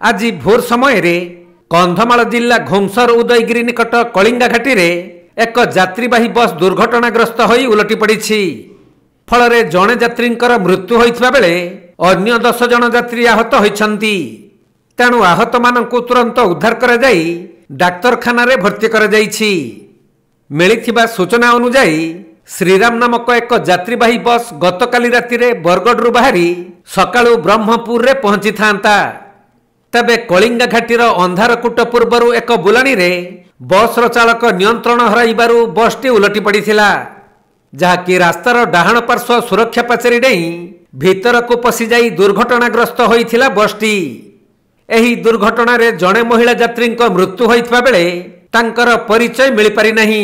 आज भोर समय कंधमाल जिला घोमसर उदयगिरी निकट कलिंगा घाटी रे एक यात्रीवाही बस दुर्घटनाग्रस्त होई उलटी पड़ी। फल जड़े यात्री मृत्यु होता बेले अन्य 10 जन यात्री आहत होती। तेणु आहत मानू तुरंत उद्धार कर डाक्तरखाना भर्ती कर मिलिथिबा सूचना अनुसार श्रीराम नामक एक यात्रीवाही बस गतकाली राति बरगढ़ बाहरी सकाळु ब्रह्मपुर रे पहुंची था। तबे कलिंगा घाटीर अंधारकूट पूर्वर एक बुलाणी रे बस चालक नियंत्रण हराइबारु बसटी उलटी पड़ीथिला, जहाँकि रास्तार डाहाण पार्श्व सुरक्षा पाचेरी डेई भीतर को पशि जाई दुर्घटनाग्रस्त होइथिला बसटी। एही दुर्घटना रे जड़े महिला यात्री मृत्यु होइथिबा बेले तांकर परिचय मिल पारि नाही।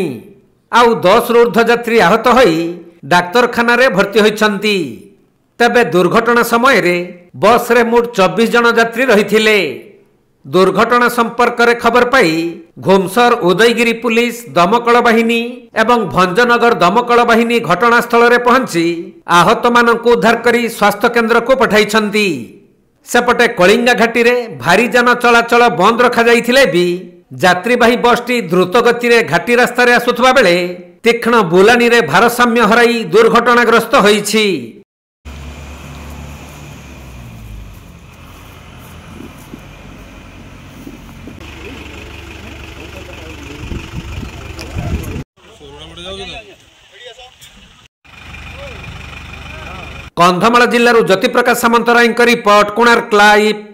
आउ 10 रु ऊर्ध्व यात्री आहत होई डाक्तरखाना रे भर्ती होइछंती। तबे दुर्घटना समय रे बस रे मोट 24 जन यात्री रहिथिले। दुर्घटना संपर्क रे खबर पाई घोमसर उदयगिरी पुलिस दमकल बाहिनी एवं भंजनगर दमकल बाहिनी घटनास्थल रे पहुंची आहत मानक उद्धार करी स्वास्थ्य केन्द्र को पठाइछंती। सेपटे कलिंगा घाटी रे भारी जान चलाचल बंद रखा जाइथिले भी यात्रीवाही बसटी द्रुत गति रे घाटी रास्ता रे आसुथबा बेले तीक्ष्ण बुलानी रे भारसाम्य हराई दुर्घटनाग्रस्त होईछि। Kandhamal जिल्लारू Jyoti Prakash Samantaray report, Konark live.